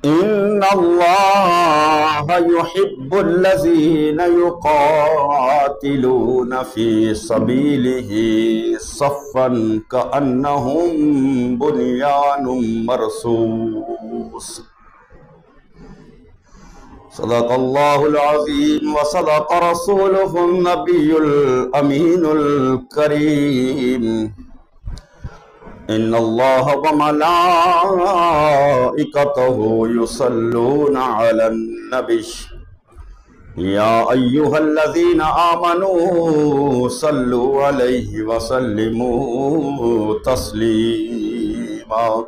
إن الله يحب الذين يقاتلون في سبيله صفا كأنهم بنيان مرصوص صدق الله العظيم وصدق رسوله النبي الأمين الكريم إن الله وملائكته يصلون على النبي يا أيها الذين آمنوا صلوا عليه وسلموا تسليما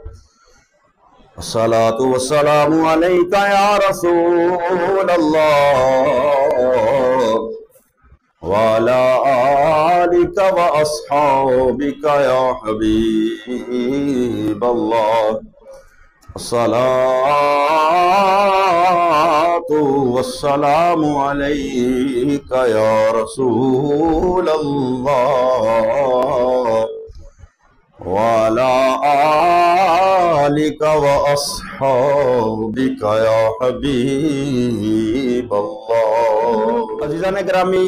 الصلاة والسلام عليك يا رسول الله وعلى آلك وأصحابك يا حبيب الله الصلاة والسلام عليك يا رسول الله وعلى آلك وأصحابك يا حبيب الله۔ عزیزان گرامی،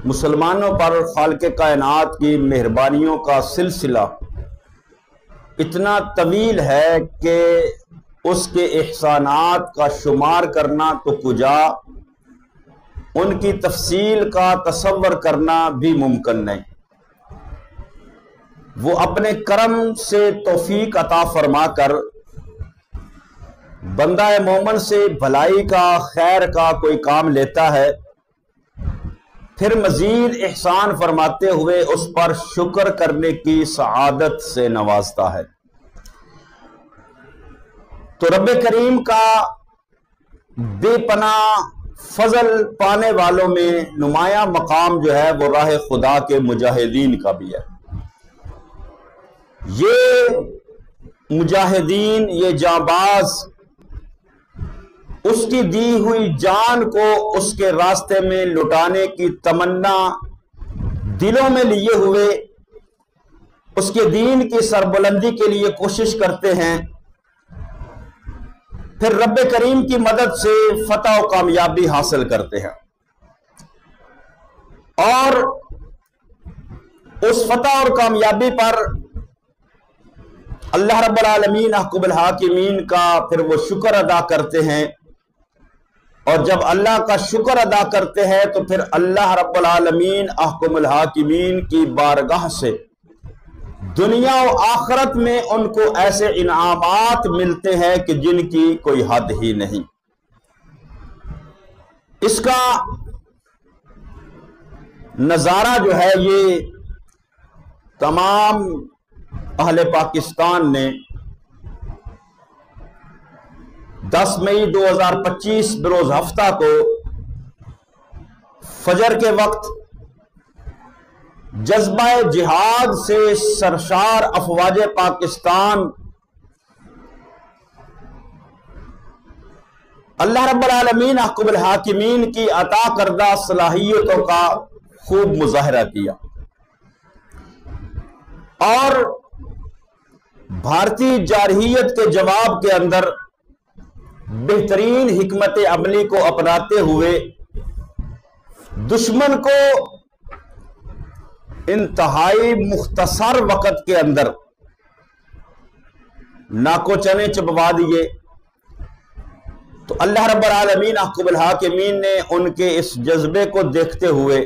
مسلمانوں پر خالق کائنات کی مہربانیوں کا سلسلہ اتنا طویل ہے کہ اس کے احسانات کا شمار کرنا تو کجا، ان کی تفصیل کا تصور کرنا بھی ممکن نہیں۔ وہ اپنے کرم سے توفیق عطا فرما کر بندہ مومن سے بھلائی کا، خیر کا کوئی کام لیتا ہے، پھر مزید احسان فرماتے ہوئے اس پر شکر کرنے کی سعادت سے نوازتا ہے۔ تو رب کریم کا بے پناہ فضل پانے والوں میں نمایاں مقام جو ہے وہ راہ خدا کے مجاہدین کا بھی ہے۔ یہ مجاہدین، یہ جانباز اس کی دی ہوئی جان کو اس کے راستے میں لٹانے کی تمنا دلوں میں لیے ہوئے اس کے دین کی سربلندی کے لیے کوشش کرتے ہیں، پھر رب کریم کی مدد سے فتح و کامیابی حاصل کرتے ہیں، اور اس فتح اور کامیابی پر اللہ رب العالمین احکم الحاکمین کا پھر وہ شکر ادا کرتے ہیں، اور جب اللہ کا شکر ادا کرتے ہیں تو پھر اللہ رب العالمین احکم الحاکمین کی بارگاہ سے دنیا و آخرت میں ان کو ایسے انعامات ملتے ہیں کہ جن کی کوئی حد ہی نہیں۔ اس کا نظارہ جو ہے یہ تمام اہل پاکستان نے 10 مئی 2025 بروز ہفتہ کو فجر کے وقت جذبہ جہاد سے سرشار افواج پاکستان اللہ رب العالمین احکم الحاکمین کی عطا کردہ صلاحیتوں کا خوب مظاہرہ کیا، اور بھارتی جارحیت کے جواب کے اندر بہترین حکمت عملی کو اپناتے ہوئے دشمن کو انتہائی مختصر وقت کے اندر ناکو چنے چبوا دیے۔ تو اللہ رب العالمین احکم الحاکمین نے ان کے اس جذبے کو دیکھتے ہوئے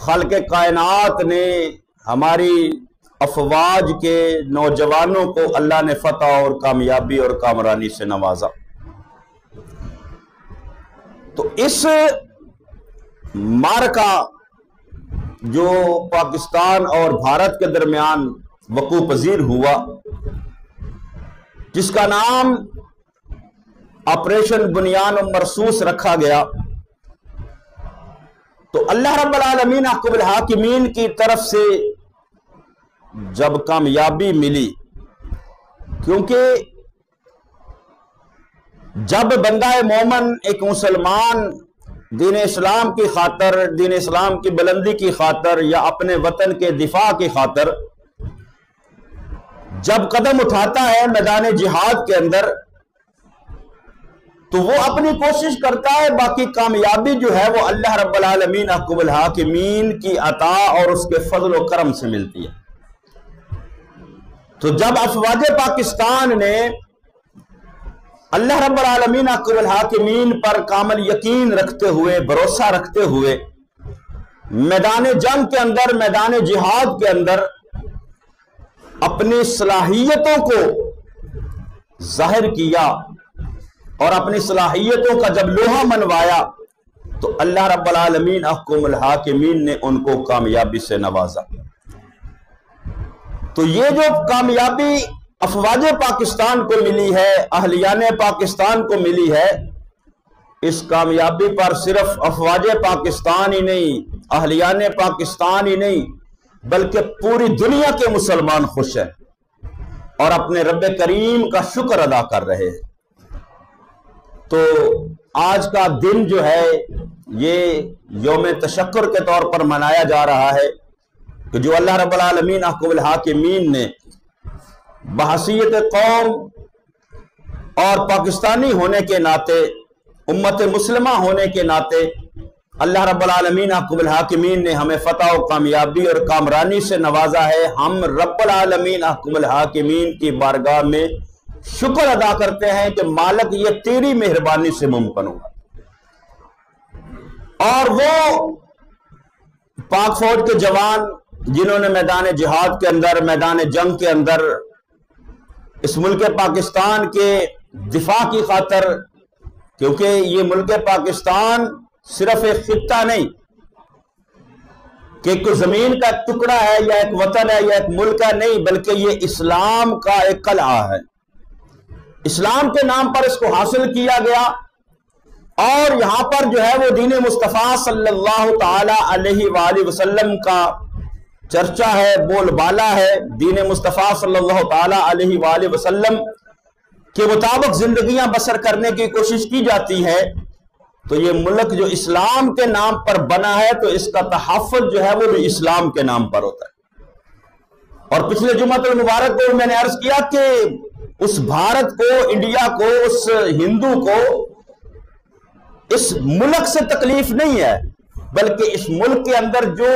خالق کائنات نے ہماری افواج کے نوجوانوں کو اللہ نے فتح اور کامیابی اور کامرانی سے نوازا۔ تو اس معرکہ جو پاکستان اور بھارت کے درمیان وقوع پذیر ہوا، جس کا نام آپریشن بنیان مرصوص رکھا گیا، تو اللہ رب العالمین احکم الحاکمین کی طرف سے جب کامیابی ملی، کیونکہ جب بندہ مومن ایک مسلمان دین اسلام کی خاطر، دین اسلام کی بلندی کی خاطر یا اپنے وطن کے دفاع کی خاطر جب قدم اٹھاتا ہے میدان جہاد کے اندر تو وہ اپنی کوشش کرتا ہے، باقی کامیابی جو ہے وہ اللہ رب العالمین احکم الحاکمین کی عطا اور اس کے فضل و کرم سے ملتی ہے۔ تو جب افواج پاکستان نے اللہ رب العالمین احکم الحاکمین پر کامل یقین رکھتے ہوئے، بھروسہ رکھتے ہوئے میدان جنگ کے اندر، میدان جہاد کے اندر اپنی صلاحیتوں کو ظاہر کیا اور اپنی صلاحیتوں کا جب لوہا منوایا تو اللہ رب العالمین احکم الحاکمین نے ان کو کامیابی سے نوازا۔ تو یہ جو کامیابی افواج پاکستان کو ملی ہے، اہلیان پاکستان کو ملی ہے، اس کامیابی پر صرف افواج پاکستان ہی نہیں، اہلیان پاکستان ہی نہیں، بلکہ پوری دنیا کے مسلمان خوش ہیں اور اپنے رب کریم کا شکر ادا کر رہے ہیں۔ تو آج کا دن جو ہے یہ یوم تشکر کے طور پر منایا جا رہا ہے کہ جو اللہ رب العالمین احکم الحاکمین نے بحیثیت قوم اور پاکستانی ہونے کے ناطے، امت مسلمہ ہونے کے ناطے، اللہ رب العالمین احکم الحاکمین نے ہمیں فتح و کامیابی اور کامرانی سے نوازا ہے۔ ہم رب العالمین احکم الحاکمین کی بارگاہ میں شکر ادا کرتے ہیں کہ مالک یہ تیری مہربانی سے ممکن ہوا۔ اور وہ پاک فوج کے جوان جنہوں نے میدان جہاد کے اندر، میدان جنگ کے اندر اس ملک پاکستان کے دفاع کی خاطر، کیونکہ یہ ملک پاکستان صرف ایک خطہ نہیں کہ کوئی زمین کا ایک ٹکڑا ہے یا ایک وطن ہے یا ایک ملک ہے، نہیں، بلکہ یہ اسلام کا ایک قلعہ ہے۔ اسلام کے نام پر اس کو حاصل کیا گیا اور یہاں پر جو ہے وہ دین مصطفیٰ صلی اللہ تعالی علیہ وآلہ وسلم کا چرچا ہے، بول بالا ہے۔ دین مصطفیٰ صلی اللہ تعالی علیہ وآلہ وسلم کے مطابق زندگیاں بسر کرنے کی کوشش کی جاتی ہے۔ تو یہ ملک جو اسلام کے نام پر بنا ہے تو اس کا تحفظ جو ہے وہ بھی اسلام کے نام پر ہوتا ہے۔ اور پچھلے جمعۃ المبارک کو میں نے عرض کیا کہ اس بھارت کو، انڈیا کو، اس ہندو کو اس ملک سے تکلیف نہیں ہے، بلکہ اس ملک کے اندر جو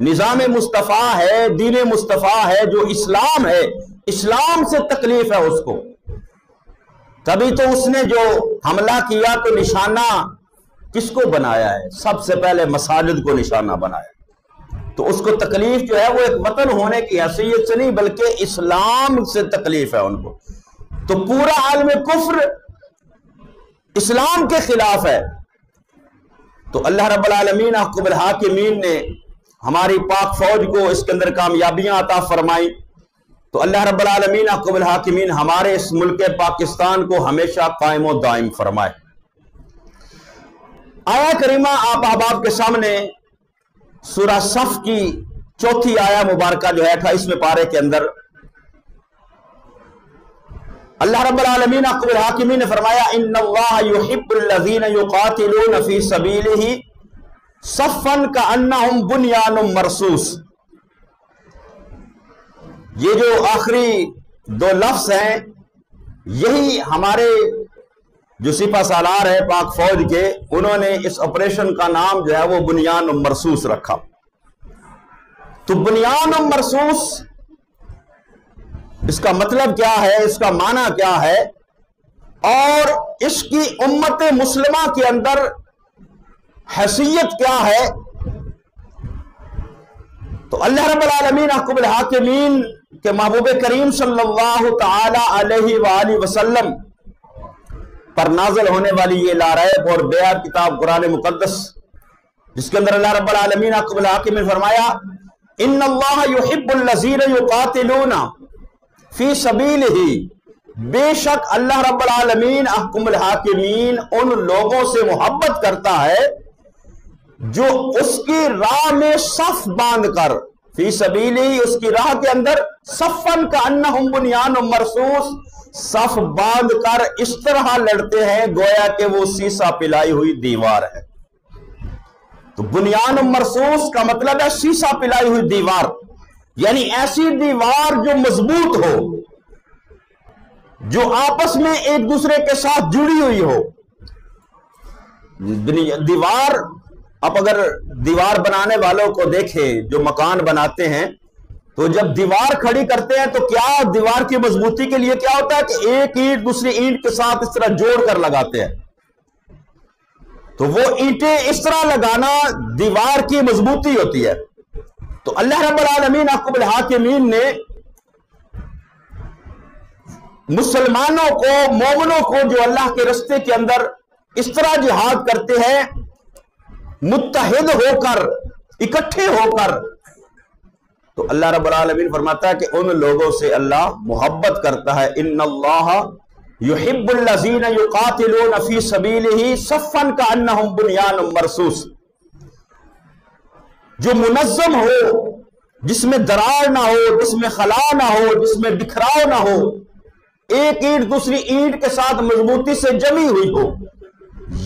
نظام مصطفیٰ ہے، دین مصطفیٰ ہے، جو اسلام ہے، اسلام سے تکلیف ہے اس کو۔ تبھی تو اس نے جو حملہ کیا تو نشانہ کس کو بنایا ہے؟ سب سے پہلے مساجد کو نشانہ بنایا۔ تو اس کو تکلیف جو ہے وہ ایک وطن ہونے کی حیثیت سے نہیں بلکہ اسلام سے تکلیف ہے ان کو۔ تو پورا عالم کفر اسلام کے خلاف ہے۔ تو اللہ رب العالمین احکم الحاکمین نے ہماری پاک فوج کو اس کے اندر کامیابیاں عطا فرمائی۔ تو اللہ رب العالمین احکم الحاکمین ہمارے اس ملک پاکستان کو ہمیشہ قائم و دائم فرمائے۔ آیہ کریمہ آپ احباب کے سامنے سورہ صف کی چوتھی آیہ مبارکہ جو ہے 28ویں پارے کے اندر اللہ رب العالمین احکم الحاکمین نے فرمایا ان اللہ یحب الذین یقاتلون فی سبیلہ صفا کانہم بنیان مرصوص۔ یہ جو آخری دو لفظ ہیں یہی ہمارے جو سپہ سالار ہے پاک فوج کے، انہوں نے اس آپریشن کا نام جو ہے وہ بنیان مرصوص رکھا۔ تو بنیان مرصوص اس کا مطلب کیا ہے، اس کا معنی کیا ہے اور اس کی امت مسلمہ کے اندر حیثیت کیا ہے؟ تو اللہ رب العالمین احکم الحاکمین کے محبوب کریم صلی اللہ تعالی علیہ وآلہ وسلم پر نازل ہونے والی یہ لاریب اور بیعت کتاب قرآن مقدس، جس کے اندر اللہ رب العالمین احکم الحاکمین نے فرمایا ان اللہ یحب الذین یقاتلون فی سبیلہ، بے شک اللہ رب العالمین احکم الحاکمین ان لوگوں سے محبت کرتا ہے جو اس کی راہ میں صف باندھ کر، فی سبیلہ اس کی راہ کے اندر، صفن کانہم بنیان مرصوص، صف باندھ کر اس طرح لڑتے ہیں گویا کہ وہ سیسا پلائی ہوئی دیوار ہے۔ تو بنیان مرصوص کا مطلب ہے سیسا پلائی ہوئی دیوار۔ یعنی ایسی دیوار جو مضبوط ہو، جو آپس میں ایک دوسرے کے ساتھ جڑی ہوئی ہو۔ دیوار، اب اگر دیوار بنانے والوں کو دیکھیں جو مکان بناتے ہیں، تو جب دیوار کھڑی کرتے ہیں تو کیا دیوار کی مضبوطی کے لیے کیا ہوتا ہے کہ ایک اینٹ دوسری اینٹ کے ساتھ اس طرح جوڑ کر لگاتے ہیں، تو وہ اینٹیں اس طرح لگانا دیوار کی مضبوطی ہوتی ہے۔ تو اللہ رب العالمین احکم الحاکمین نے مسلمانوں کو، مومنوں کو جو اللہ کے رستے کے اندر اس طرح جہاد کرتے ہیں، متحد ہو کر، اکٹھے ہو کر، تو اللہ رب العالمین فرماتا ہے کہ ان لوگوں سے اللہ محبت کرتا ہے۔ ان اللہ یحب الذین یقاتلون فی سبیلہ صفا کأنہم بنیان مرصوص، جو منظم ہو، جس میں دراڑ نہ ہو، جس میں خلا نہ ہو، جس میں بکھراؤ نہ ہو، ایک اینٹ دوسری اینٹ کے ساتھ مضبوطی سے جمی ہوئی ہو۔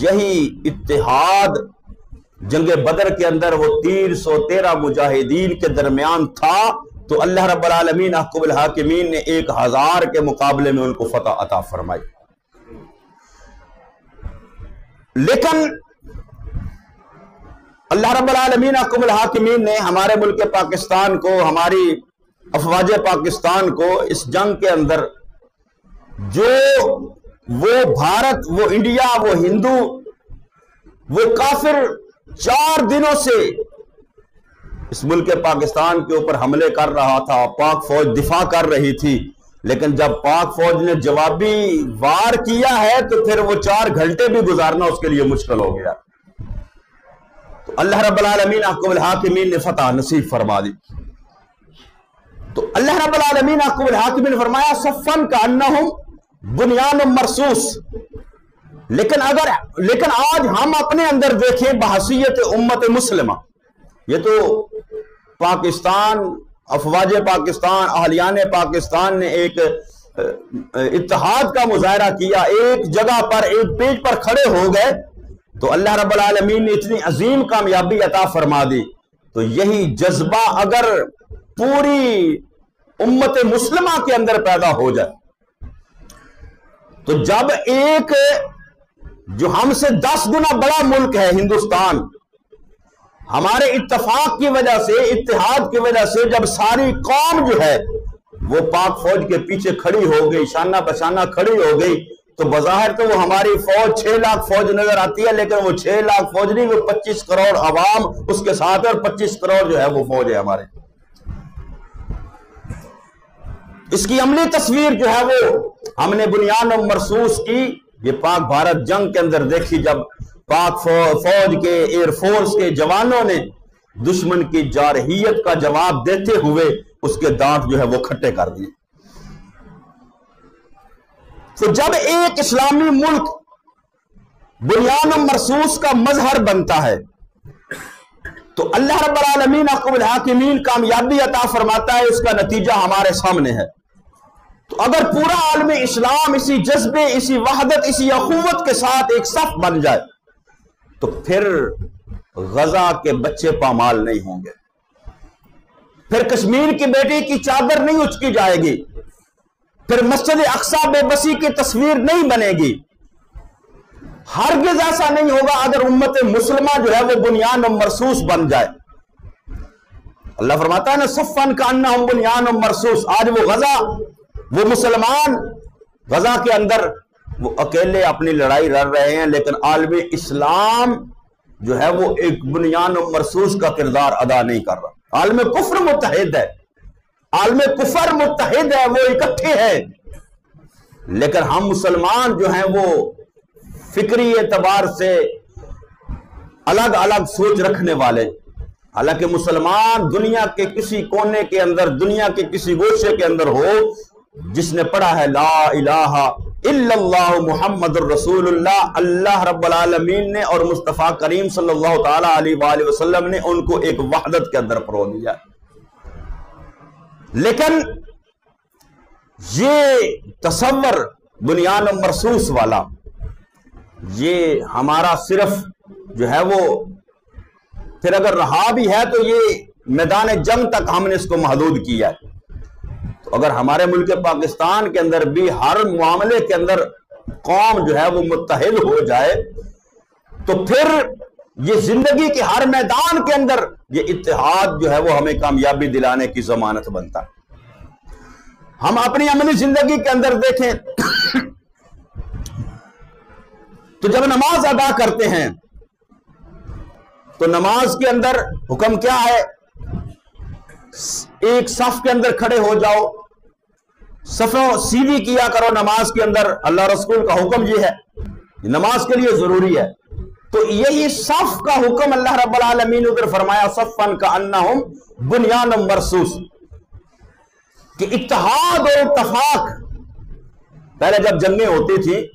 یہی اتحاد جنگ بدر کے اندر وہ 313 مجاہدین کے درمیان تھا، تو اللہ رب العالمین احکم الحاکمین نے 1000 کے مقابلے میں ان کو فتح عطا فرمائی۔ لیکن اللہ رب العالمین احکم الحاکمین نے ہمارے ملک پاکستان کو، ہماری افواج پاکستان کو اس جنگ کے اندر جو وہ بھارت، وہ انڈیا، وہ ہندو، وہ کافر 4 دنوں سے اس ملک پاکستان کے اوپر حملے کر رہا تھا، پاک فوج دفاع کر رہی تھی، لیکن جب پاک فوج نے جوابی وار کیا ہے تو پھر وہ 4 گھنٹے بھی گزارنا اس کے لیے مشکل ہو گیا۔ تو اللہ رب العالمین احکم الحاکمین نے فتح نصیب فرما دی۔ تو اللہ رب العالمین احکم الحاکمین نے فرمایا صفن کأنہم بنیان مرصوص۔ لیکن آج ہم اپنے اندر دیکھیں بحیثیت امت مسلمہ، یہ تو پاکستان، افواج پاکستان، اہلیان پاکستان نے ایک اتحاد کا مظاہرہ کیا، ایک جگہ پر، ایک پیج پر کھڑے ہو گئے، تو اللہ رب العالمین نے اتنی عظیم کامیابی عطا فرما دی۔ تو یہی جذبہ اگر پوری امت مسلمہ کے اندر پیدا ہو جائے، تو جب ایک جو ہم سے 10 گنا بڑا ملک ہے ہندوستان، ہمارے اتفاق کی وجہ سے، اتحاد کی وجہ سے جب ساری قوم جو ہے وہ پاک فوج کے پیچھے کھڑی ہو گئی، شانہ بشانہ کھڑی ہو گئی، تو بظاہر تو وہ ہماری فوج 6 لاکھ فوج نظر آتی ہے، لیکن وہ 6 لاکھ فوج نہیں، وہ 25 کروڑ عوام اس کے ساتھ ہے، اور 25 کروڑ جو ہے وہ فوج ہے ہمارے۔ اس کی عملی تصویر جو ہے وہ ہم نے بنیان مرصوص کی، یہ پاک بھارت جنگ کے اندر دیکھی، جب پاک فوج کے، ایئر فورس کے جوانوں نے دشمن کی جارحیت کا جواب دیتے ہوئے اس کے دانت جو ہے وہ کھٹے کر دیے۔ تو جب ایک اسلامی ملک بنیان مرصوص کا مظہر بنتا ہے تو اللہ رب العالمین احکم الحاکمین کامیابی عطا فرماتا ہے، اس کا نتیجہ ہمارے سامنے ہے۔ تو اگر پورا عالم اسلام اسی جذبے، اسی وحدت، اسی اخوت کے ساتھ ایک صف بن جائے تو پھر غزہ کے بچے پامال نہیں ہوں گے، پھر کشمیر کی بیٹی کی چادر نہیں اچکی جائے گی، پھر مسجد اقصی بے بسی کی تصویر نہیں بنے گی۔ ہرگز ایسا نہیں ہوگا اگر امت مسلمہ جو ہے وہ بنیان مرصوص بن جائے۔ اللہ فرماتا ہے نا صفن کأنہم بنیان مرصوص۔ آج وہ غزہ، وہ مسلمان غزہ کے اندر وہ اکیلے اپنی لڑائی لڑ رہے ہیں، لیکن عالم اسلام جو ہے وہ ایک بنیان مرصوص کا کردار ادا نہیں کر رہا۔ عالم کفر متحد ہے، عالم کفر متحد ہے، وہ اکٹھے ہیں، لیکن ہم مسلمان جو ہیں وہ فکری اعتبار سے الگ الگ سوچ رکھنے والے۔ حالانکہ مسلمان دنیا کے کسی کونے کے اندر، دنیا کے کسی گوشے کے اندر ہو، جس نے پڑھا ہے لا الہ الا اللہ محمد الرسول اللہ، اللہ رب العالمین نے اور مصطفیٰ کریم صلی اللہ تعالی علیہ وآلہ وسلم نے ان کو ایک وحدت کے اندر پرو دیا۔ لیکن یہ تصور بنیان مرصوص والا، یہ ہمارا صرف جو ہے وہ پھر اگر رہا بھی ہے تو یہ میدان جنگ تک ہم نے اس کو محدود کیا ہے۔ تو اگر ہمارے ملک پاکستان کے اندر بھی ہر معاملے کے اندر قوم جو ہے وہ متحد ہو جائے تو پھر یہ زندگی کے ہر میدان کے اندر یہ اتحاد جو ہے وہ ہمیں کامیابی دلانے کی ضمانت بنتا ہے۔ ہم اپنی عملی زندگی کے اندر دیکھیں تو جب نماز ادا کرتے ہیں تو نماز کے اندر حکم کیا ہے؟ ایک صف کے اندر کھڑے ہو جاؤ، صفوں سیدھی کیا کرو نماز کے اندر، اللہ رسول کا حکم یہ ہے، نماز کے لیے ضروری ہے۔ تو یہی صف کا حکم اللہ رب العالمین نے ادھر فرمایا صفن کأنہم بنیان مرصوص، کہ اتحاد اور اتفاق۔ پہلے جب جنگیں ہوتی تھی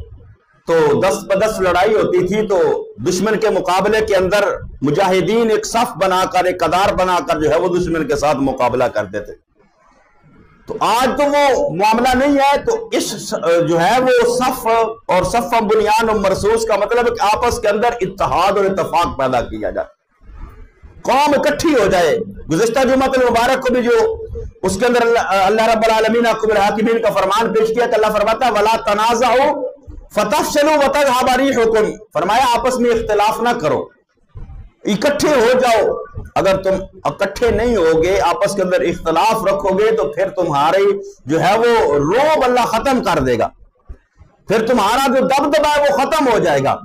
تو 10 لڑائی ہوتی تھی تو دشمن کے مقابلے کے اندر مجاہدین ایک صف بنا کر، ایک قطار بنا کر جو ہے وہ دشمن کے ساتھ مقابلہ کرتے تھے۔ تو آج تو وہ معاملہ نہیں ہے، تو اس جو ہے وہ صف اور صف بنیان و مرصوص کا مطلب ہے کہ آپس کے اندر اتحاد اور اتفاق پیدا کیا جائے، قوم اکٹھی ہو جائے۔ گزشتہ جمعہ المبارک کو بھی جو اس کے اندر اللہ رب العالمین حکم الحاکمین کا فرمان پیش کیا کہ اللہ فرماتا ہے وَلَا تَنَازَعُوا فَتَفْشَلُوا وَتَذْهَبَ رِيحُكُمْ، فرمایا آپس میں اختلاف نہ کرو، اکٹھے ہو جاؤ۔ اگر تم اکٹھے نہیں ہوگے، آپس کے اندر اختلاف رکھو گے تو پھر تمہاری جو ہے وہ روب اللہ ختم کر دے گا، پھر تمہارا جو دبدبا ہے وہ ختم ہو جائے گا۔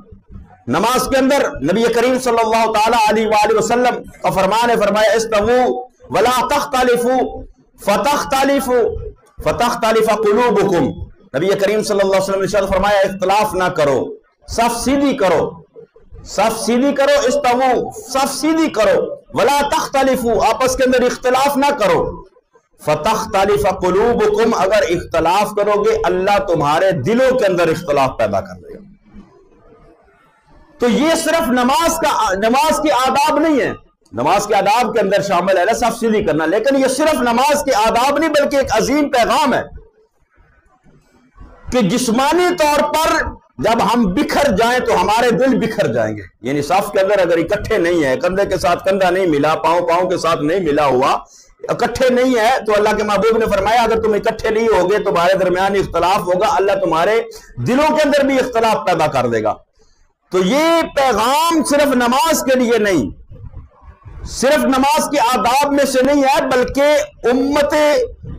نماز کے اندر نبی کریم صلی اللہ تعالی علیہ وآلہ وسلم کا فرمان ہے، فرمایا استووا ولا تختلفوا فتختلف قلوبکم، نبی کریم صلی اللہ علیہ وسلم نے ارشاد فرمایا اختلاف نہ کرو، صف سیدھی کرو، صف سیدھی کرو، استووا صف سیدھی کرو، ولا تختلفوا آپس کے اندر اختلاف نہ کرو، فتختلف قلوبکم اگر اختلاف کرو گے اللہ تمہارے دلوں کے اندر اختلاف پیدا کر دے گا۔ تو یہ صرف نماز کے آداب نہیں ہے، نماز کے آداب کے اندر شامل ہے نا صف سیدھی کرنا، لیکن یہ صرف نماز کے آداب نہیں بلکہ ایک عظیم پیغام ہے کہ جسمانی طور پر جب ہم بکھر جائیں تو ہمارے دل بکھر جائیں گے۔ یعنی صف کے اندر اگر اکٹھے نہیں ہے، کندھے کے ساتھ کندھا نہیں ملا، پاؤں کے ساتھ نہیں ملا ہوا، اکٹھے نہیں ہے، تو اللہ کے محبوب نے فرمایا اگر تم اکٹھے نہیں ہوگے تو تمہارے درمیان اختلاف ہوگا، اللہ تمہارے دلوں کے اندر بھی اختلاف پیدا کر دے گا۔ تو یہ پیغام صرف نماز کے لیے نہیں، صرف نماز کے آداب میں سے نہیں ہے، بلکہ امت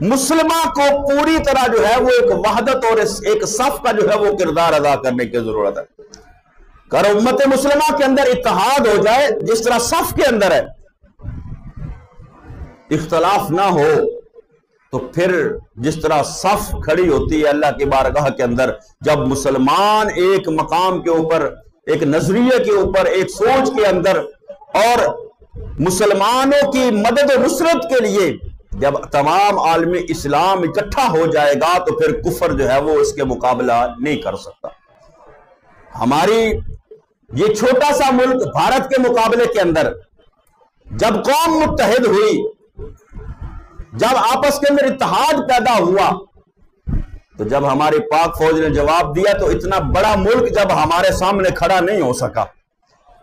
مسلمہ کو پوری طرح جو ہے وہ ایک وحدت اور ایک صف کا جو ہے وہ کردار ادا کرنے کی ضرورت ہے۔ اگر امت مسلمہ کے اندر اتحاد ہو جائے جس طرح صف کے اندر ہے، اختلاف نہ ہو، تو پھر جس طرح صف کھڑی ہوتی ہے اللہ کی بارگاہ کے اندر، جب مسلمان ایک مقام کے اوپر، ایک نظریے کے اوپر، ایک سوچ کے اندر، اور مسلمانوں کی مدد و نصرت کے لیے جب تمام عالم اسلام اکٹھا ہو جائے گا تو پھر کفر جو ہے وہ اس کے مقابلہ نہیں کر سکتا۔ ہماری یہ چھوٹا سا ملک بھارت کے مقابلے کے اندر جب قوم متحد ہوئی، جب آپس کے اندر اتحاد پیدا ہوا، تو جب ہماری پاک فوج نے جواب دیا تو اتنا بڑا ملک جب ہمارے سامنے کھڑا نہیں ہو سکا۔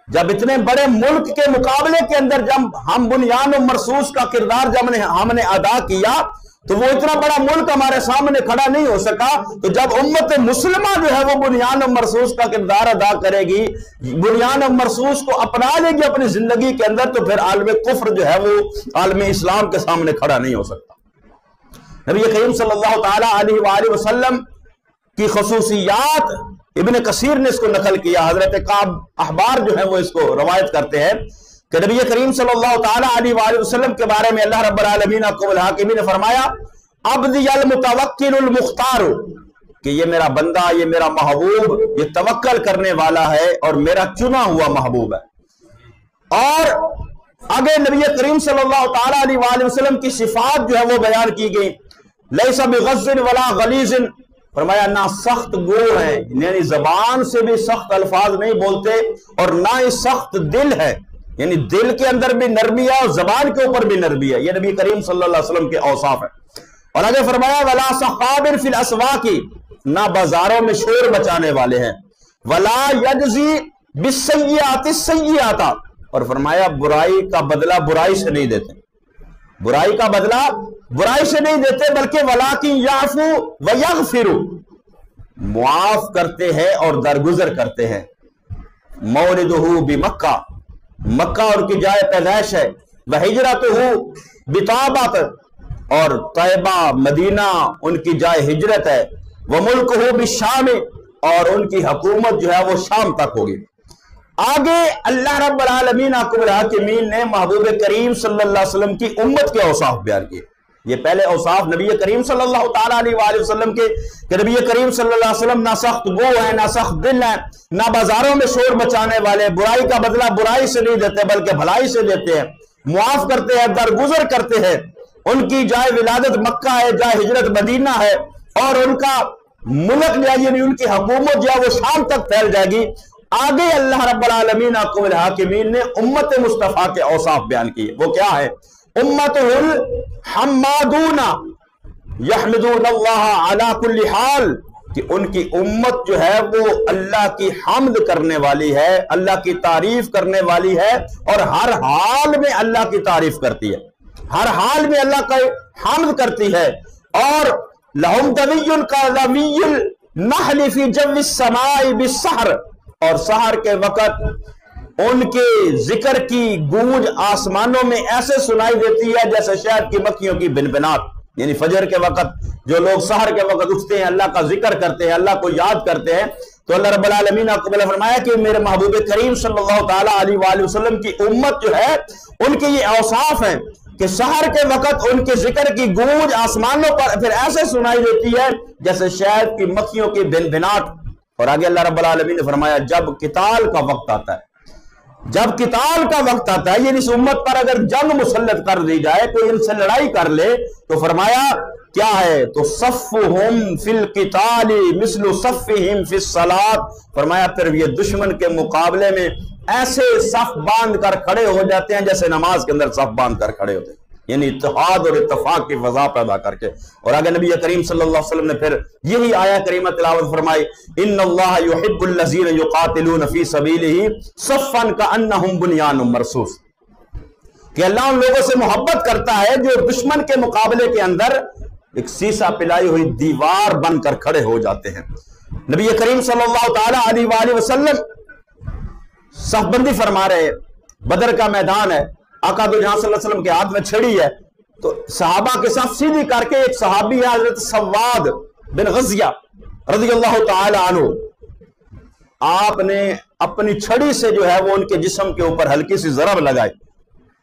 جب اتنے بڑے ملک کے مقابلے کے اندر جب ہم بنیان و مرصوص کا کردار جب ہم نے ادا کیا تو وہ اتنا بڑا ملک ہمارے سامنے کھڑا نہیں ہو سکا۔ تو جب امت مسلمہ جو ہے وہ بنیان و مرصوص کا کردار ادا کرے گی، بنیان و مرصوص کو اپنا لے گی اپنی زندگی کے اندر، تو پھر عالم کفر جو ہے وہ عالم اسلام کے سامنے کھڑا نہیں ہو سکتا۔ نبی کریم صلی اللہ تعالی علیہ وآلہ وسلم کی خصوصیات ابن کثیر نے اس کو نقل کیا، حضرت کعب احبار جو ہے وہ اس کو روایت کرتے ہیں کہ نبی کریم صلی اللہ تعالی علیہ وآلہ وسلم کے بارے میں اللہ رب العالمین حکم الحاکمین نے فرمایا عبدی المتوکل المختار، کہ یہ میرا بندہ، یہ میرا محبوب، یہ توکل کرنے والا ہے اور میرا چنا ہوا محبوب ہے۔ اور آگے نبی کریم صلی اللہ تعالی علیہ وآلہ وسلم کی صفات جو ہے وہ بیان کی گئی، لیس بغض ولا غلیظ، فرمایا نہ سخت گو ہے، یعنی زبان سے بھی سخت الفاظ نہیں بولتے، اور نہ ہی سخت دل ہے، یعنی دل کے اندر بھی نرمی ہے اور زبان کے اوپر بھی نرمی ہے۔ یہ نبی کریم صلی اللہ علیہ وسلم کے اوصاف ہے۔ اور آگے فرمایا ولا صخاب فی الاسواق، نہ بازاروں میں شور مچانے والے ہیں، ولا یجزی بالسیئات السیئات، اور فرمایا برائی کا بدلہ برائی سے نہیں دیتے۔ برائی کا بدلہ برائی سے نہیں دیتے بلکہ وَلَٰكِن يَعْفُوا وَيَغْفِرُوا، معاف کرتے ہیں اور درگزر کرتے ہیں۔ مولدہ بمکہ، مکہ اور کی جائے پیدائش ہے، وہجرتہ بطابۃ، اور طیبہ مدینہ ان کی جائے ہجرت ہے، وملکہ بالشام، اور ان کی حکومت جو ہے وہ شام تک ہوگی۔ آگے اللہ رب العالمین حکم الحاکمین نے محبوب کریم صلی اللہ علیہ وسلم کی امت کے اوصاف بیان کیے۔ یہ پہلے اوصاف نبی کریم صلی اللہ تعالیٰ علیہ وآلہ وسلم کے کہ نبی کریم صلی اللہ علیہ وسلم نہ سخت گو ہیں، نہ سخت دل ہیں، نہ بازاروں میں شور مچانے والے، برائی کا بدلہ برائی سے نہیں دیتے بلکہ بھلائی سے دیتے ہیں، معاف کرتے ہیں، درگزر کرتے ہیں۔ ان کی جائے ولادت مکہ ہے، جائے ہجرت مدینہ ہے، اور ان کا ملک یعنی ان کی حکومت جو ہے وہ شام تک پھیل جائے گی۔ آگے اللہ رب العالمین حکم الحاکمین نے امت مصطفیٰ کے اوصاف بیان کیے۔ وہ کیا ہے؟ امتہ الحمادون یحمدون اللہ علی کل حال، کہ ان کی امت جو ہے وہ اللہ کی حمد کرنے والی ہے، اللہ کی تعریف کرنے والی ہے، اور ہر حال میں اللہ کی تعریف کرتی ہے، ہر حال میں اللہ کا حمد کرتی ہے۔ اور لہم دوی کاظمی النحل فی جو السماء بالسحر، اور سحر کے وقت ان کے ذکر کی گونج آسمانوں میں ایسے سنائی دیتی ہے جیسے شہد کی مکھیوں کی بنبنات۔ یعنی فجر کے وقت جو لوگ سحر کے وقت اٹھتے ہیں، اللہ کا ذکر کرتے ہیں، اللہ کو یاد کرتے ہیں، تو اللہ رب العالمین نے فرمایا کہ میرے محبوب کریم صلی اللہ تعالیٰ علیہ وآلہ وسلم کی امت جو ہے ان کے یہ اوصاف ہیں کہ سحر کے وقت ان کے ذکر کی گونج آسمانوں پر پھر ایسے سنائی دیتی ہے جیسے شہد کی مکھیوں کی بنبنات۔ اور آگے اللہ رب العالمین نے فرمایا جب قتال کا وقت آتا ہے، جب قتال کا وقت آتا ہے، یعنی اس امت پر اگر جنگ مسلط کر دی جائے، کوئی ان سے لڑائی کر لے، تو فرمایا کیا ہے؟ تو صفہم فی القتال مثل صفہم فی الصلاۃ، فرمایا پھر یہ دشمن کے مقابلے میں ایسے صف باندھ کر کھڑے ہو جاتے ہیں جیسے نماز کے اندر صف باندھ کر کھڑے ہوتے ہیں، یعنی اتحاد اور اتفاق کی فضا پیدا کر کے۔ اور آگے نبی کریم صلی اللہ علیہ وسلم نے پھر یہی آیہ کریمہ تلاوت فرمائی، ان اللہ یحب الذین یقاتلون فی سبیلہ صفا کانہم بنیان مرصوص، کہ اللہ ان لوگوں سے محبت کرتا ہے جو دشمن کے مقابلے کے اندر ایک سیسا پلائی ہوئی دیوار بن کر کھڑے ہو جاتے ہیں۔ نبی کریم صلی اللہ تعالی علیہ وآلہ وسلم صف بندی فرما رہے، بدر کا میدان ہے، آقا دو جہاں صلی اللہ علیہ وسلم کے ہاتھ میں چھڑی ہے، تو صحابہ کے ساتھ سیدھی کر کے ایک صحابی ہے حضرت سواد بن غزیہ رضی اللہ تعالی عنہ، آپ نے اپنی چھڑی سے جو ہے وہ ان کے جسم کے اوپر ہلکی سی ضرب لگائی،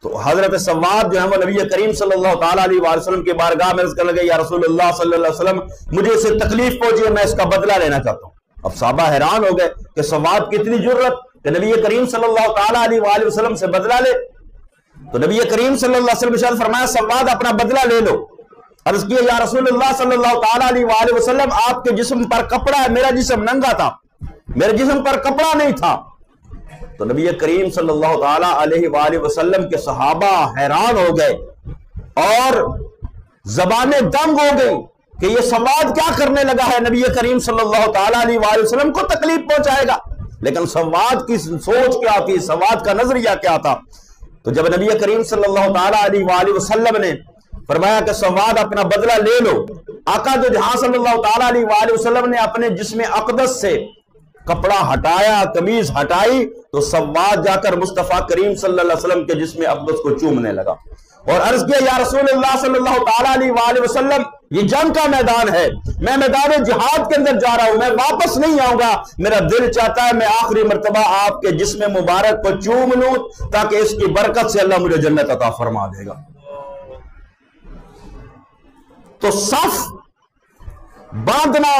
تو حضرت سواد جو ہے وہ نبی کریم صلی اللہ تعالی علیہ وآلہ وسلم کی بارگاہ میں عرض کرنے لگے، یا رسول اللہ صلی اللہ علیہ وسلم مجھے اسے تکلیف پہنچی ہے، میں اس کا بدلہ لینا چاہتا ہوں۔ اب صحابہ حیران ہو گئے کہ سواد کی اتنی جرت کہ نبی کریم صلی اللہ تعالی علیہ وآلہ وسلم سے بدلہ لے، تو نبی کریم صلی اللہ علیہ وسلم نے فرمایا سواد اپنا بدلہ لے لو۔ عرض کیا یا رسول اللہ صلی اللہ تعالی علیہ وآلہ وسلم آپ کے جسم پر کپڑا ہے، میرا جسم ننگا تھا، میرے جسم پر کپڑا نہیں تھا۔ تو نبی کریم صلی اللہ تعالی علیہ وآلہ وسلم کے صحابہ حیران ہو گئے اور زبانیں دنگ ہو گئی کہ یہ سواد کیا کرنے لگا ہے، نبی کریم صلی اللہ تعالی علیہ وآلہ وسلم کو تکلیف پہنچائے گا۔ لیکن سواد کی سوچ کیا تھی، سواد کا نظریہ کیا تھا؟ تو جب نبی کریم صلی اللہ تعالی علیہ وآلہ وسلم نے فرمایا کہ سواد اپنا بدلہ لے لو، آقا جو جہاں صلی اللہ تعالی علیہ وآلہ وسلم نے اپنے جسم اقدس سے کپڑا ہٹایا، قمیض ہٹائی، تو سواد جا کر مصطفیٰ کریم صلی اللہ علیہ وسلم کے جسم اقدس کو چومنے لگا اور عرض کیا یا رسول اللہ صلی اللہ تعالی علیہ وآلہ وسلم یہ جنگ کا میدان ہے، میں میدان جہاد کے اندر جا رہا ہوں، میں واپس نہیں آؤں گا، میرا دل چاہتا ہے میں آخری مرتبہ آپ کے جسم مبارک کو چوم لوں تاکہ اس کی برکت سے اللہ مجھے جنت عطا فرما دے گا۔ تو صف باندھنا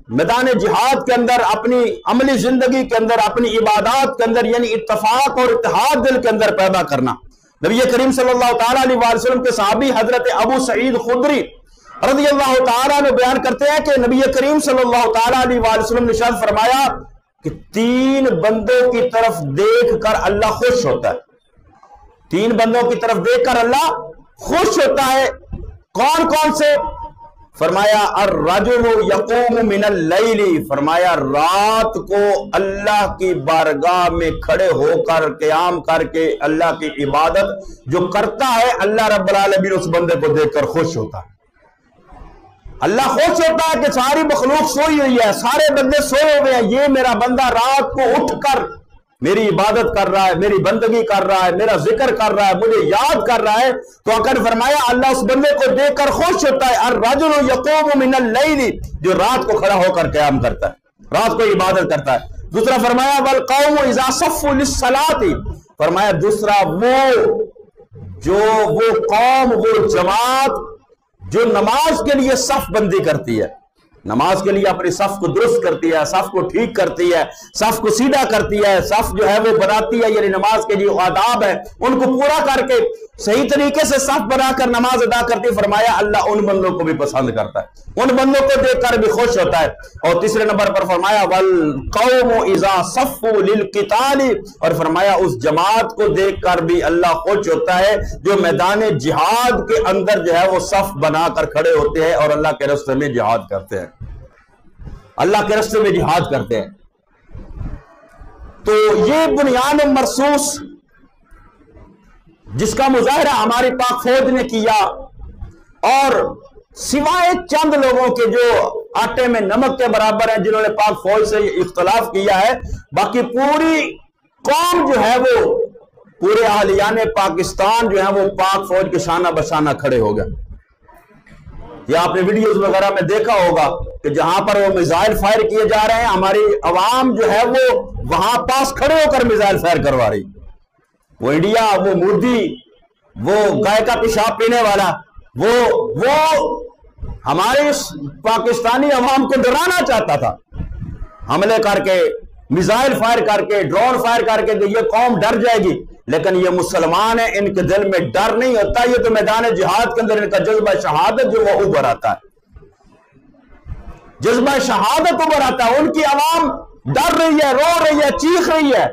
میدان جہاد کے اندر، اپنی عملی زندگی کے اندر، اپنی عبادات کے اندر، یعنی اتفاق اور اتحاد دل کے اندر پیدا کرنا۔ نبی کریم صلی اللہ تعالی علیہ وآلہ وسلم کے صحابی حضرت ابو سعید خدری رضی اللہ تعالیٰ نے بیان کرتے ہیں کہ نبی کریم صلی اللہ تعالی علیہ وآلہ وسلم نے ارشاد فرمایا کہ 3 بندوں کی طرف دیکھ کر اللہ خوش ہوتا ہے، 3 بندوں کی طرف دیکھ کر اللہ خوش ہوتا ہے۔ کون کون سے؟ فرمایا الرجل یقوم من اللیل، فرمایا رات کو اللہ کی بارگاہ میں کھڑے ہو کر قیام کر کے اللہ کی عبادت جو کرتا ہے، اللہ رب العالمین اس بندے کو دیکھ کر خوش ہوتا ہے۔ اللہ خوش ہوتا ہے کہ ساری مخلوق سوئی ہوئی ہے، سارے بندے سوئے ہوئے ہیں، یہ میرا بندہ رات کو اٹھ کر میری عبادت کر رہا ہے، میری بندگی کر رہا ہے، میرا ذکر کر رہا ہے، مجھے یاد کر رہا ہے۔ تو اگر فرمایا اللہ اس بندے کو دیکھ کر خوش ہوتا ہے۔ الرجل یقوم من اللیل، جو رات کو کھڑا ہو کر قیام کرتا ہے، رات کو عبادت کرتا ہے۔ دوسرا فرمایا والقوم اذا صفوا للصلاۃ، فرمایا دوسرا وہ قوم، وہ جماعت جو نماز کے لیے صف بندی کرتی ہے، نماز کے لیے اپنی صف کو درست کرتی ہے، صف کو ٹھیک کرتی ہے، صف کو سیدھا کرتی ہے، صف جو ہے وہ بناتی ہے، یعنی نماز کے جو آداب ہے ان کو پورا کر کے صحیح طریقے سے صف بنا کر نماز ادا کرتی ہے۔ فرمایا اللہ ان بندوں کو بھی پسند کرتا ہے، ان بندوں کو دیکھ کر بھی خوش ہوتا ہے۔ اور تیسرے نمبر پر فرمایا والقوم اذا صفوا للقتال، اور فرمایا اس جماعت کو دیکھ کر بھی اللہ خوش ہوتا ہے جو میدان جہاد کے اندر جو ہے وہ صف بنا کر کھڑے ہوتے ہیں اور اللہ کے راستے میں جہاد کرتے ہیں، اللہ کے راستے میں جہاد کرتے ہیں۔ تو یہ بنیان مرصوص جس کا مظاہرہ ہماری پاک فوج نے کیا، اور سوائے چند لوگوں کے جو آٹے میں نمک کے برابر ہیں جنہوں نے پاک فوج سے اختلاف کیا ہے، باقی پوری قوم جو ہے وہ پورے اہلیان پاکستان جو ہے وہ پاک فوج کے شانہ بشانہ کھڑے ہو گئے۔ یہ آپ نے ویڈیوز وغیرہ میں دیکھا ہوگا کہ جہاں پر وہ میزائل فائر کیے جا رہے ہیں، ہماری عوام جو ہے وہ وہاں پاس کھڑے ہو کر میزائل فائر کروا رہی۔ وہ انڈیا، وہ مودی، وہ گائے کا پیشاب پینے والا، وہ ہمارے اس پاکستانی عوام کو ڈرانا چاہتا تھا، حملے کر کے، میزائل فائر کر کے، ڈرون فائر کر کے کہ یہ قوم ڈر جائے گی۔ لیکن یہ مسلمان ہیں، ان کے دل میں ڈر نہیں ہوتا، یہ تو میدان جہاد کے اندر ان کا جذبہ شہادت جو وہ ابھر آتا ہے، جذبہ شہادت ابھر آتا ہے۔ ان کی عوام ڈر رہی ہے، رو رہی ہے، چیخ رہی ہے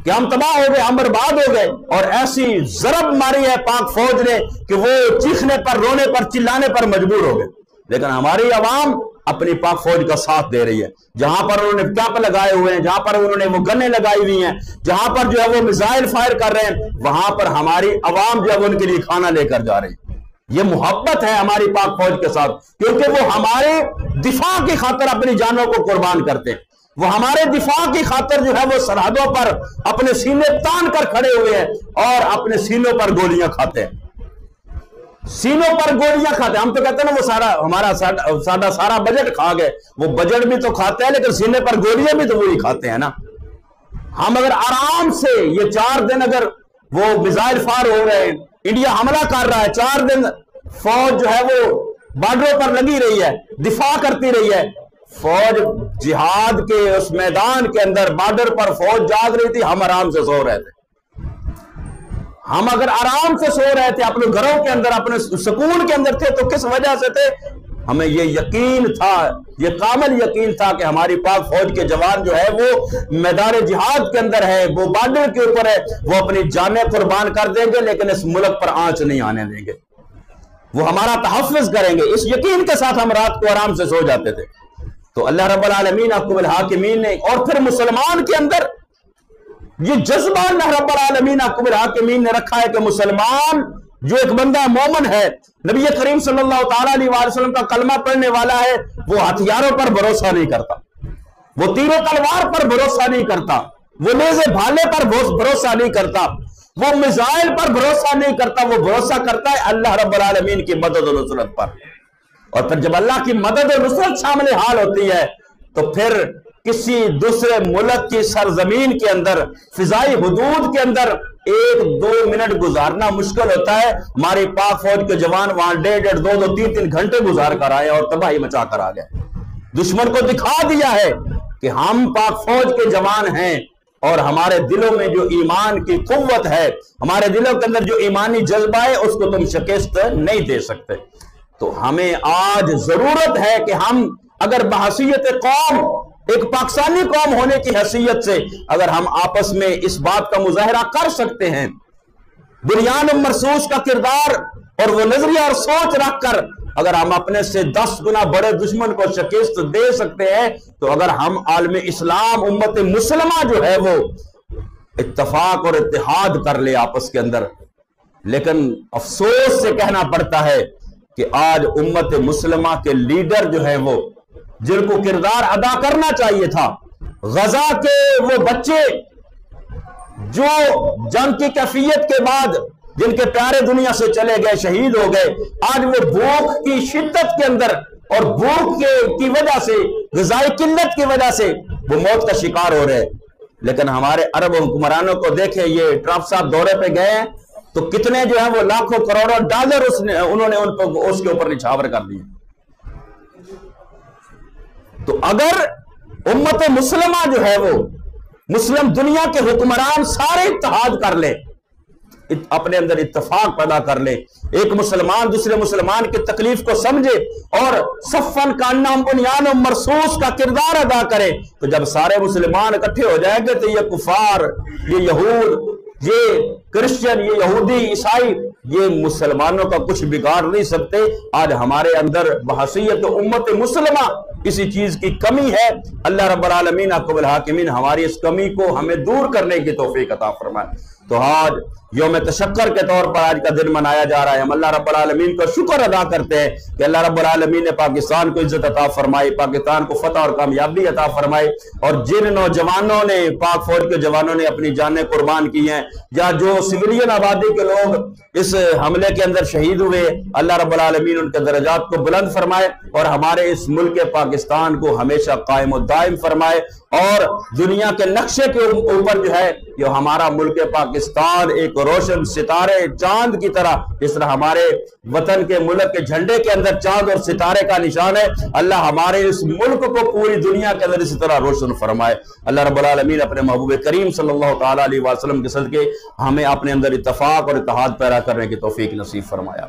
کہ ہم تباہ ہو گئے، ہم برباد ہو گئے، اور ایسی ضرب ماری ہے پاک فوج نے کہ وہ چیخنے پر، رونے پر، چلانے پر مجبور ہو گئے۔ لیکن ہماری عوام اپنی پاک فوج کا ساتھ دے رہی ہے، جہاں پر انہوں نے کیمپ لگائے ہوئے ہیں، جہاں پر انہوں نے وہ گنیں لگائی ہوئی ہیں، جہاں پر جو ہے وہ میزائل فائر کر رہے ہیں، وہاں پر ہماری عوام جو ہے ان کے لیے کھانا لے کر جا رہی ہے۔ یہ محبت ہے ہماری پاک فوج کے ساتھ، کیونکہ وہ ہمارے دفاع کی خاطر اپنی جانوں کو قربان کرتے ہیں، وہ ہمارے دفاع کی خاطر جو ہے وہ سرحدوں پر اپنے سینے تان کر کھڑے ہوئے ہیں اور اپنے سینوں پر گولیاں کھاتے ہیں، سینوں پر گولیاں کھاتے ہیں۔ ہم تو کہتے ہیں نا وہ سارا بجٹ کھا گئے، وہ بجٹ بھی تو کھاتے ہیں لیکن سینے پر گولیاں بھی تو وہی کھاتے ہیں نا۔ ہم اگر آرام سے یہ 4 دن اگر وہ میزائل فائر ہو رہے ہیں، انڈیا حملہ کر رہا ہے، 4 دن فوج جو ہے وہ بارڈروں پر لگی رہی ہے، دفاع کرتی رہی ہے، فوج جہاد کے اس میدان کے اندر بارڈر پر فوج جاگ رہی تھی، ہم آرام سے سو رہے تھے۔ ہم اگر آرام سے سو رہے تھے اپنے گھروں کے اندر، اپنے سکون کے اندر تھے، تو کس وجہ سے تھے؟ ہمیں یہ یقین تھا، یہ کامل یقین تھا کہ ہماری پاک فوج کے جوان جو ہے وہ میدان جہاد کے اندر ہے، وہ بارڈر کے اوپر ہے، وہ اپنی جانیں قربان کر دیں گے لیکن اس ملک پر آنچ نہیں آنے دیں گے، وہ ہمارا تحفظ کریں گے۔ اس یقین کے ساتھ ہم رات کو آرام سے سو جاتے تھے۔ تو اللہ رب العالمین احکم الحاکمین نے، اور پھر مسلمان کے اندر یہ جذبہ اللہ رب العالمین احکم الحاکمین نے رکھا ہے کہ مسلمان جو ایک بندہ مومن ہے، نبی کریم صلی اللہ تعالیٰ علیہ وسلم کا کلمہ پڑھنے والا ہے، وہ ہتھیاروں پر بھروسہ نہیں کرتا، وہ تیر و تلوار پر بھروسہ نہیں کرتا، وہ نیزے بھالے پر بھروسہ نہیں کرتا، وہ میزائل پر بھروسہ نہیں کرتا، وہ بھروسہ کرتا ہے اللہ رب العالمین کی مدد و نصرت پر۔ اور پھر جب اللہ کی مدد و نصرت شامل حال ہوتی ہے تو پھر کسی دوسرے ملک کی سرزمین کے اندر، فضائی حدود کے اندر 1-2 منٹ گزارنا مشکل ہوتا ہے۔ ہماری پاک فوج کے جوان وہاں 1.5 2 3 گھنٹے گزار کر آئے اور تباہی مچا کر آ گئے۔ دشمن کو دکھا دیا ہے کہ ہم پاک فوج کے جوان ہیں، اور ہمارے دلوں میں جو ایمان کی قوت ہے، ہمارے دلوں کے اندر جو ایمانی جذبہ ہے، اس کو تم شکست نہیں دے سکتے۔ تو ہمیں آج ضرورت ہے کہ ہم اگر بحیثیت قوم، ایک پاکستانی قوم ہونے کی حیثیت سے اگر ہم آپس میں اس بات کا مظاہرہ کر سکتے ہیں، بنیان مرصوص کا کردار اور وہ نظریہ اور سوچ رکھ کر اگر ہم اپنے سے 10 گنا بڑے دشمن کو شکست دے سکتے ہیں تو اگر ہم عالم اسلام امت مسلمہ جو ہے وہ اتفاق اور اتحاد کر لے آپس کے اندر. لیکن افسوس سے کہنا پڑتا ہے کہ آج امت مسلمہ کے لیڈر جو ہے وہ جن کو کردار ادا کرنا چاہیے تھا، غزہ کے وہ بچے جو جنگ کی کیفیت کے بعد جن کے پیارے دنیا سے چلے گئے، شہید ہو گئے، آج وہ بھوک کی شدت کے اندر اور بھوک کی وجہ سے، غذائی قلت کی وجہ سے وہ موت کا شکار ہو رہے. لیکن ہمارے عرب حکمرانوں کو دیکھیں، یہ ٹرمپ صاحب دورے پہ گئے ہیں تو کتنے جو ہیں وہ لاکھوں کروڑوں ڈالر انہوں نے اس کے اوپر نچھاور کر دیے. تو اگر امت مسلمہ جو ہے وہ مسلم دنیا کے حکمران سارے اتحاد کر لے، اپنے اندر اتفاق پیدا کر لے، ایک مسلمان دوسرے مسلمان کی تکلیف کو سمجھے اور صفن کانم بنیان مرصوص کا کردار ادا کرے، تو جب سارے مسلمان اکٹھے ہو جائیں گے تو یہ کفار، یہ یہود، یہ کرسچن، یہ یہودی، عیسائی، یہ مسلمانوں کا کچھ بگاڑ نہیں سکتے. آج ہمارے اندر بحیثیت امت مسلمہ کسی چیز کی کمی ہے. اللہ رب العالمین احکم الحاکمین ہماری اس کمی کو ہمیں دور کرنے کی توفیق عطا فرمائے. تو آج یوم تشکر کے طور پر آج کا دن منایا جا رہا ہے. ہم اللہ رب العالمین کا شکر ادا کرتے ہیں کہ اللہ رب العالمین نے پاکستان کو عزت عطا فرمائی، پاکستان کو فتح اور کامیابی عطا فرمائی، اور جن نوجوانوں نے، پاک فوج کے جوانوں نے اپنی جانیں قربان کی ہیں یا جو سویلین آبادی کے لوگ اس حملے کے اندر شہید ہوئے، اللہ رب العالمین ان کے درجات کو بلند فرمائے اور ہمارے اس ملک پاکستان کو ہمیشہ قائم و دائم فرمائے، اور دنیا کے نقشے کے اوپر جو ہے یہ ہمارا ملک پاکستان ایک روشن ستارے چاند کی طرح، جس طرح ہمارے وطن کے ملک کے جھنڈے کے اندر چاند اور ستارے کا نشان ہے، اللہ ہمارے اس ملک کو پوری دنیا کے اندر اسی طرح روشن فرمائے. اللہ رب العالمین اپنے محبوب کریم صلی اللہ تعالیٰ علیہ وسلم کے صدقے ہمیں اپنے اندر اتفاق اور اتحاد پیدا کرنے کی توفیق نصیب فرمایا.